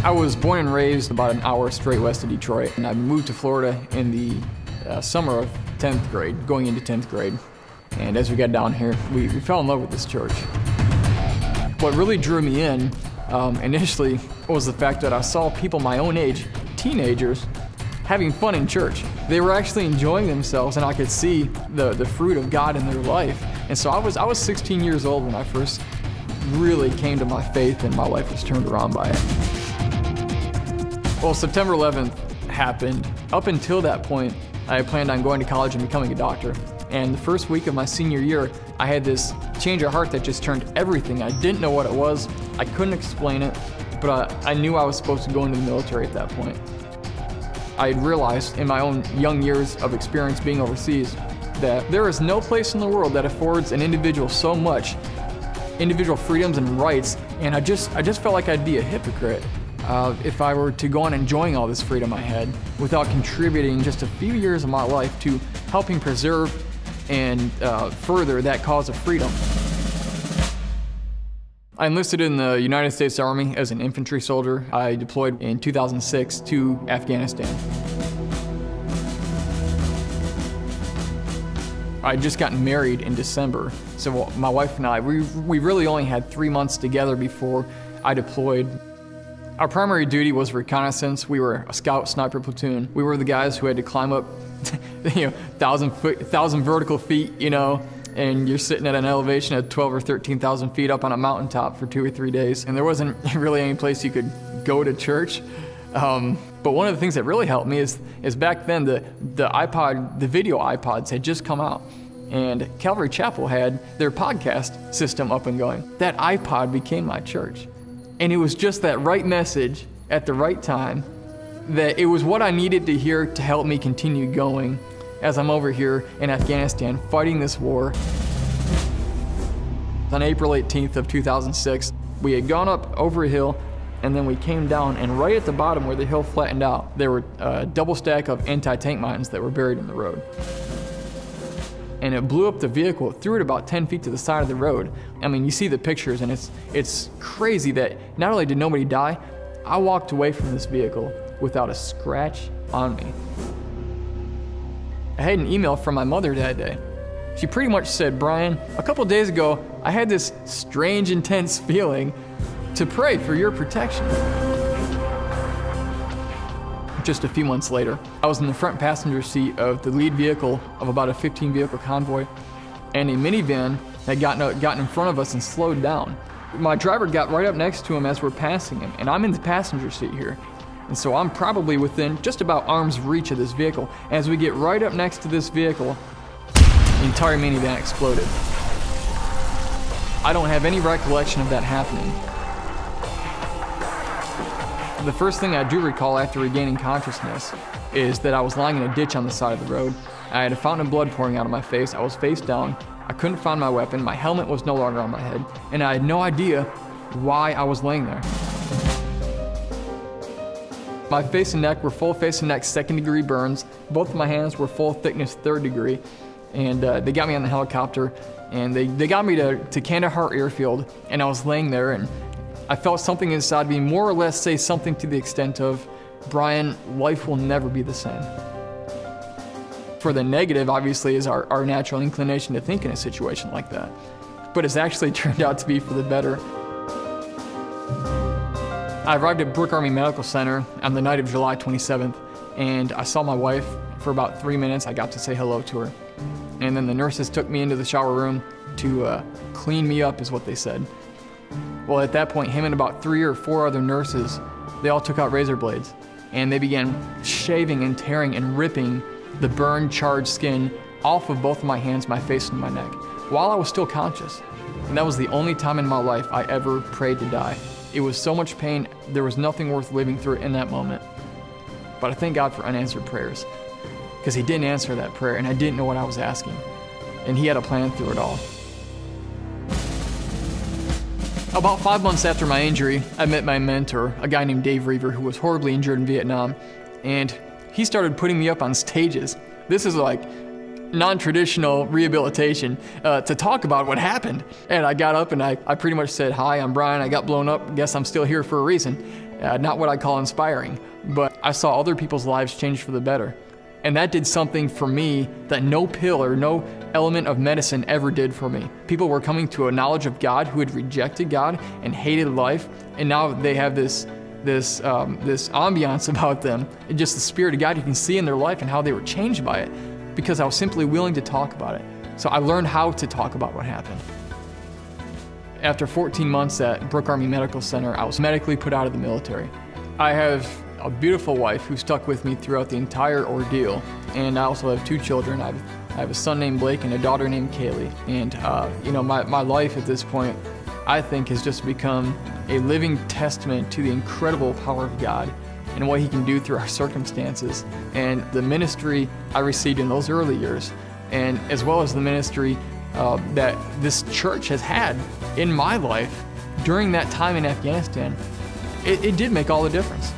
I was born and raised about an hour straight west of Detroit, and I moved to Florida in the summer of 10th grade, going into 10th grade. And as we got down here, we fell in love with this church. What really drew me in initially was the fact that I saw people my own age, teenagers, having fun in church. They were actually enjoying themselves, and I could see the fruit of God in their life. And so I was 16 years old when I first really came to my faith, and my life was turned around by it. Well, September 11th happened. Up until that point, I had planned on going to college and becoming a doctor. And the first week of my senior year, I had this change of heart that just turned everything. I didn't know what it was. I couldn't explain it, but I knew I was supposed to go into the military at that point. I had realized in my own young years of experience being overseas that there is no place in the world that affords an individual so much individual freedoms and rights, and I just felt like I'd be a hypocrite if I were to go on enjoying all this freedom I had without contributing just a few years of my life to helping preserve and further that cause of freedom. I enlisted in the United States Army as an infantry soldier. I deployed in 2006 to Afghanistan. I had just gotten married in December, so my wife and I, we really only had 3 months together before I deployed. Our primary duty was reconnaissance. We were a scout sniper platoon. We were the guys who had to climb up 1,000 vertical feet, and you're sitting at an elevation of 12 or 13,000 feet up on a mountaintop for 2 or 3 days. And there wasn't really any place you could go to church. But one of the things that really helped me is back then the video iPods had just come out, and Calvary Chapel had their podcast system up and going. That iPod became my church. And it was just that right message at the right time, that it was what I needed to hear to help me continue going as I'm over here in Afghanistan fighting this war. On April 18th of 2006, we had gone up over a hill, and then we came down, and right at the bottom where the hill flattened out, there were a double stack of anti-tank mines that were buried in the road. And it blew up the vehicle, threw it about 10 feet to the side of the road. I mean, you see the pictures, and it's crazy that not only did nobody die, I walked away from this vehicle without a scratch on me. I had an email from my mother that day. She pretty much said, "Brian, a couple days ago, I had this strange, intense feeling to pray for your protection." Just a few months later, I was in the front passenger seat of the lead vehicle of about a 15-vehicle convoy, and a minivan had gotten in front of us and slowed down. My driver got right up next to him as we're passing him, and I'm in the passenger seat here. And so I'm probably within just about arm's reach of this vehicle. As we get right up next to this vehicle, the entire minivan exploded. I don't have any recollection of that happening. The first thing I do recall after regaining consciousness is that I was lying in a ditch on the side of the road. I had a fountain of blood pouring out of my face. I was face down. I couldn't find my weapon. My helmet was no longer on my head, and I had no idea why I was laying there. My face and neck were full face and neck 2nd-degree burns. Both of my hands were full thickness 3rd degree, and they got me on the helicopter, and they got me to Kandahar airfield, and I was laying there, and I felt something inside me more or less say something to the extent of, "Brian, life will never be the same." For the negative, obviously, is our natural inclination to think in a situation like that. But it's actually turned out to be for the better. I arrived at Brooke Army Medical Center on the night of July 27th, and I saw my wife for about 3 minutes. I got to say hello to her. And then the nurses took me into the shower room to clean me up, is what they said. Well, at that point, him and about 3 or 4 other nurses, they all took out razor blades, and they began shaving and tearing and ripping the burned, charred skin off of both of my hands, my face, and my neck, while I was still conscious. And that was the only time in my life I ever prayed to die. It was so much pain, there was nothing worth living through in that moment. But I thank God for unanswered prayers, because He didn't answer that prayer, and I didn't know what I was asking. And He had a plan through it all. About 5 months after my injury, I met my mentor, a guy named Dave Reaver, who was horribly injured in Vietnam, and he started putting me up on stages. This is like non-traditional rehabilitation to talk about what happened. And I got up and I pretty much said, "Hi, I'm Brian, I got blown up, guess I'm still here for a reason." not what I call inspiring, but I saw other people's lives change for the better. And that did something for me that no pill or no element of medicine ever did for me. People were coming to a knowledge of God who had rejected God and hated life, and now they have this ambiance about them, and just the Spirit of God you can see in their life and how they were changed by it, because I was simply willing to talk about it. So I learned how to talk about what happened. After 14 months at Brooke Army Medical Center, I was medically put out of the military. I have a beautiful wife who stuck with me throughout the entire ordeal, and I also have 2 children. I have a son named Blake and a daughter named Kaylee. And my life at this point, I think, has just become a living testament to the incredible power of God and what He can do through our circumstances, and the ministry I received in those early years, and as well as the ministry that this church has had in my life during that time in Afghanistan. It did make all the difference.